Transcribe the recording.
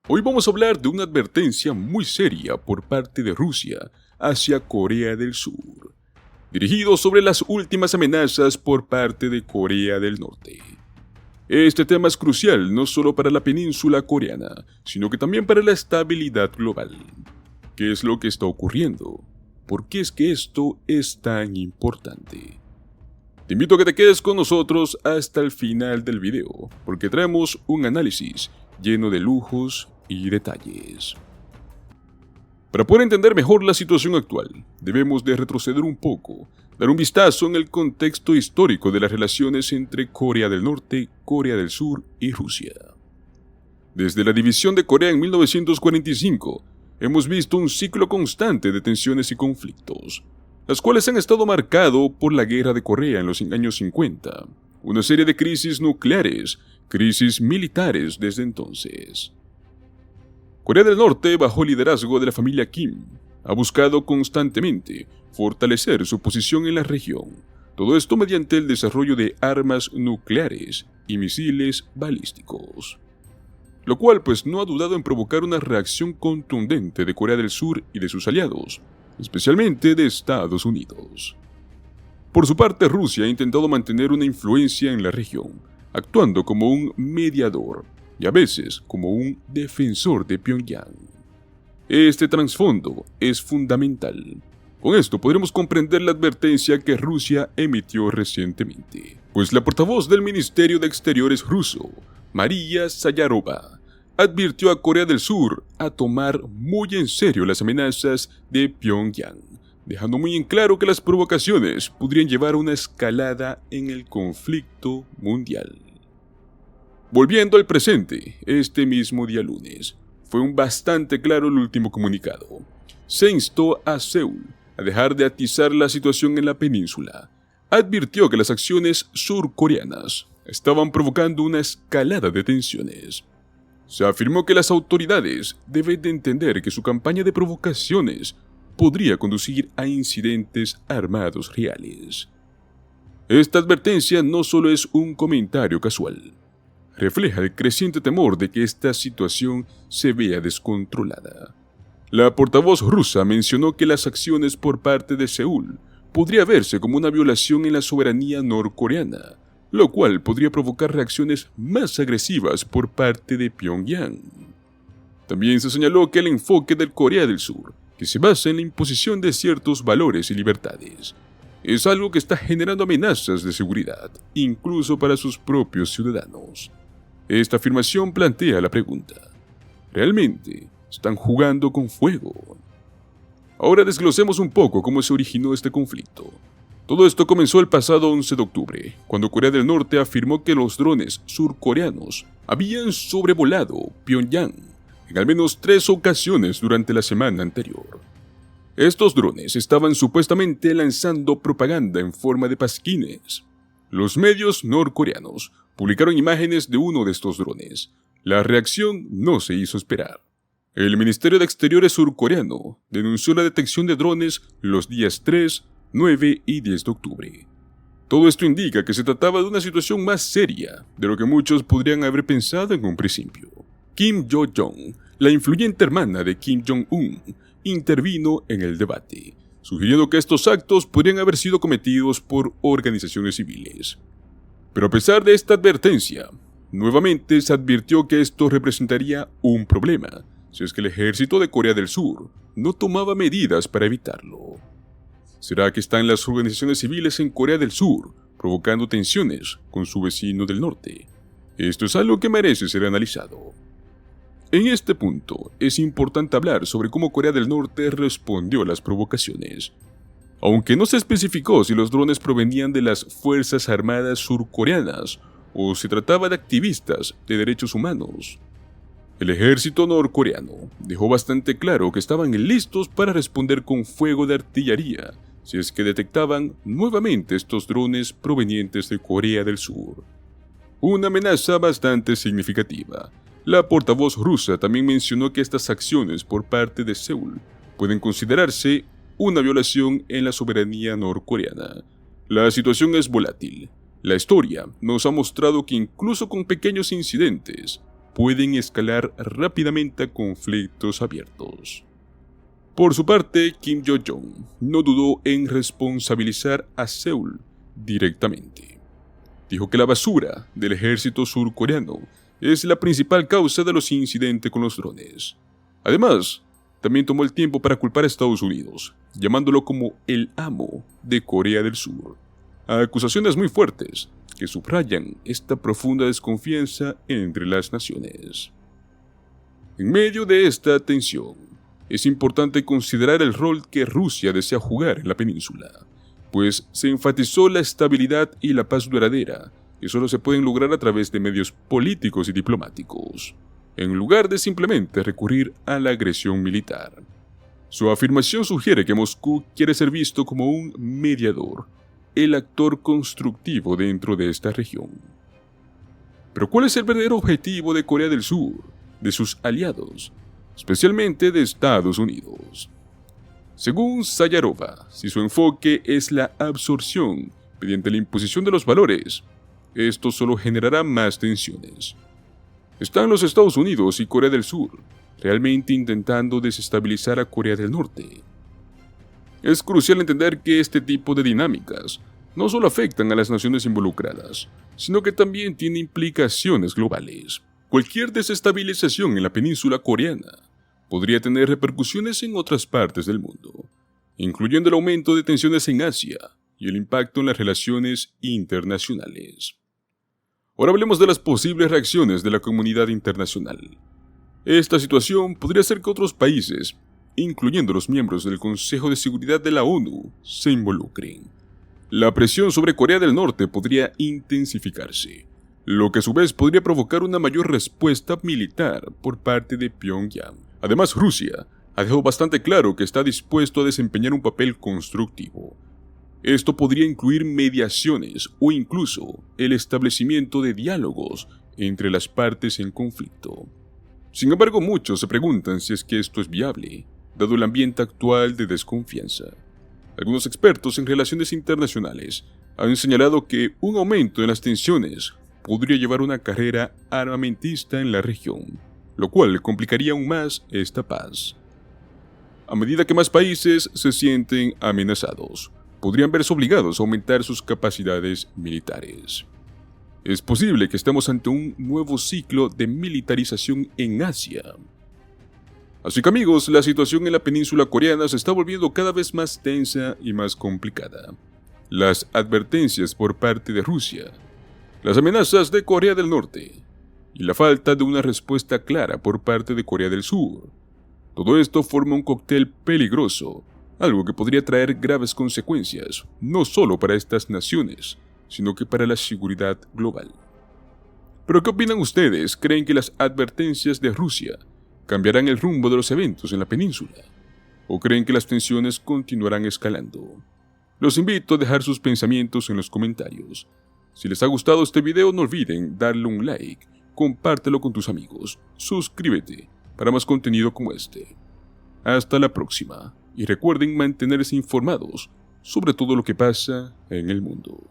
Hoy vamos a hablar de una advertencia muy seria por parte de Rusia hacia Corea del Sur, dirigido sobre las últimas amenazas por parte de Corea del Norte. Este tema es crucial no solo para la península coreana, sino que también para la estabilidad global. ¿Qué es lo que está ocurriendo? ¿Por qué es que esto es tan importante? Te invito a que te quedes con nosotros hasta el final del video, porque traemos un análisis lleno de lujos y detalles. Para poder entender mejor la situación actual, debemos de retroceder un poco, dar un vistazo en el contexto histórico de las relaciones entre Corea del Norte, Corea del Sur y Rusia. Desde la división de Corea en 1945, hemos visto un ciclo constante de tensiones y conflictos, las cuales han estado marcados por la Guerra de Corea en los años 50, una serie de crisis nucleares, crisis militares desde entonces. Corea del Norte, bajo el liderazgo de la familia Kim, ha buscado constantemente fortalecer su posición en la región, todo esto mediante el desarrollo de armas nucleares y misiles balísticos, lo cual no ha dudado en provocar una reacción contundente de Corea del Sur y de sus aliados, especialmente de Estados Unidos. Por su parte, Rusia ha intentado mantener una influencia en la región, actuando como un mediador y a veces como un defensor de Pyongyang. Este trasfondo es fundamental. Con esto podremos comprender la advertencia que Rusia emitió recientemente, pues la portavoz del Ministerio de Exteriores ruso, María Sayarova, advirtió a Corea del Sur a tomar muy en serio las amenazas de Pyongyang, dejando muy en claro que las provocaciones podrían llevar a una escalada en el conflicto mundial. Volviendo al presente, este mismo día lunes, fue bastante claro el último comunicado. Se instó a Seúl a dejar de atizar la situación en la península. Advirtió que las acciones surcoreanas estaban provocando una escalada de tensiones. Se afirmó que las autoridades deben de entender que su campaña de provocaciones podría conducir a incidentes armados reales. Esta advertencia no solo es un comentario casual, refleja el creciente temor de que esta situación se vea descontrolada. La portavoz rusa mencionó que las acciones por parte de Seúl podría verse como una violación en la soberanía norcoreana, lo cual podría provocar reacciones más agresivas por parte de Pyongyang. También se señaló que el enfoque de Corea del Sur, que se basa en la imposición de ciertos valores y libertades, es algo que está generando amenazas de seguridad, incluso para sus propios ciudadanos. Esta afirmación plantea la pregunta: ¿realmente están jugando con fuego? Ahora desglosemos un poco cómo se originó este conflicto. Todo esto comenzó el pasado 11 de octubre, cuando Corea del Norte afirmó que los drones surcoreanos habían sobrevolado Pyongyang en al menos 3 ocasiones durante la semana anterior. Estos drones estaban supuestamente lanzando propaganda en forma de pasquines. Los medios norcoreanos publicaron imágenes de uno de estos drones. La reacción no se hizo esperar. El Ministerio de Exteriores surcoreano denunció la detección de drones los días 3, 9 y 10 de octubre. Todo esto indica que se trataba de una situación más seria de lo que muchos podrían haber pensado en un principio. Kim Yo-jong, la influyente hermana de Kim Jong-un, intervino en el debate, sugiriendo que estos actos podrían haber sido cometidos por organizaciones civiles. Pero a pesar de esta advertencia, nuevamente se advirtió que esto representaría un problema, si es que el ejército de Corea del Sur no tomaba medidas para evitarlo. ¿Será que están las organizaciones civiles en Corea del Sur provocando tensiones con su vecino del norte? Esto es algo que merece ser analizado. En este punto, es importante hablar sobre cómo Corea del Norte respondió a las provocaciones. Aunque no se especificó si los drones provenían de las Fuerzas Armadas surcoreanas o se trataba de activistas de derechos humanos, el ejército norcoreano dejó bastante claro que estaban listos para responder con fuego de artillería si es que detectaban nuevamente estos drones provenientes de Corea del Sur. Una amenaza bastante significativa. La portavoz rusa también mencionó que estas acciones por parte de Seúl pueden considerarse una violación en la soberanía norcoreana. La situación es volátil. La historia nos ha mostrado que incluso con pequeños incidentes, pueden escalar rápidamente a conflictos abiertos. Por su parte, Kim Jong-un no dudó en responsabilizar a Seúl directamente. Dijo que la basura del ejército surcoreano es la principal causa de los incidentes con los drones. Además, también tomó el tiempo para culpar a Estados Unidos, llamándolo como el amo de Corea del Sur. Acusaciones muy fuertes que subrayan esta profunda desconfianza entre las naciones. En medio de esta tensión, es importante considerar el rol que Rusia desea jugar en la península, pues se enfatizó la estabilidad y la paz duradera, que solo se pueden lograr a través de medios políticos y diplomáticos, en lugar de simplemente recurrir a la agresión militar. Su afirmación sugiere que Moscú quiere ser visto como un mediador, el actor constructivo dentro de esta región. Pero ¿cuál es el verdadero objetivo de Corea del Sur, de sus aliados, especialmente de Estados Unidos? Según Sayarova, si su enfoque es la absorción mediante la imposición de los valores, esto solo generará más tensiones. ¿Están los Estados Unidos y Corea del Sur realmente intentando desestabilizar a Corea del Norte? Es crucial entender que este tipo de dinámicas no solo afectan a las naciones involucradas, sino que también tiene implicaciones globales. Cualquier desestabilización en la península coreana podría tener repercusiones en otras partes del mundo, incluyendo el aumento de tensiones en Asia y el impacto en las relaciones internacionales. Ahora hablemos de las posibles reacciones de la comunidad internacional. Esta situación podría hacer que otros países, incluyendo los miembros del Consejo de Seguridad de la ONU, se involucren. La presión sobre Corea del Norte podría intensificarse, lo que a su vez podría provocar una mayor respuesta militar por parte de Pyongyang. Además, Rusia ha dejado bastante claro que está dispuesto a desempeñar un papel constructivo. Esto podría incluir mediaciones o incluso el establecimiento de diálogos entre las partes en conflicto. Sin embargo, muchos se preguntan si es que esto es viable, dado el ambiente actual de desconfianza. Algunos expertos en relaciones internacionales han señalado que un aumento en las tensiones podría llevar a una carrera armamentista en la región, lo cual complicaría aún más esta paz. A medida que más países se sienten amenazados, podrían verse obligados a aumentar sus capacidades militares. Es posible que estemos ante un nuevo ciclo de militarización en Asia. Así que amigos, la situación en la península coreana se está volviendo cada vez más tensa y más complicada. Las advertencias por parte de Rusia, las amenazas de Corea del Norte y la falta de una respuesta clara por parte de Corea del Sur. Todo esto forma un cóctel peligroso, algo que podría traer graves consecuencias, no solo para estas naciones, sino que para la seguridad global. ¿Pero qué opinan ustedes? ¿Creen que las advertencias de Rusia cambiarán el rumbo de los eventos en la península? ¿O creen que las tensiones continuarán escalando? Los invito a dejar sus pensamientos en los comentarios. Si les ha gustado este video, no olviden darle un like, compártelo con tus amigos, suscríbete para más contenido como este. Hasta la próxima, y recuerden mantenerse informados sobre todo lo que pasa en el mundo.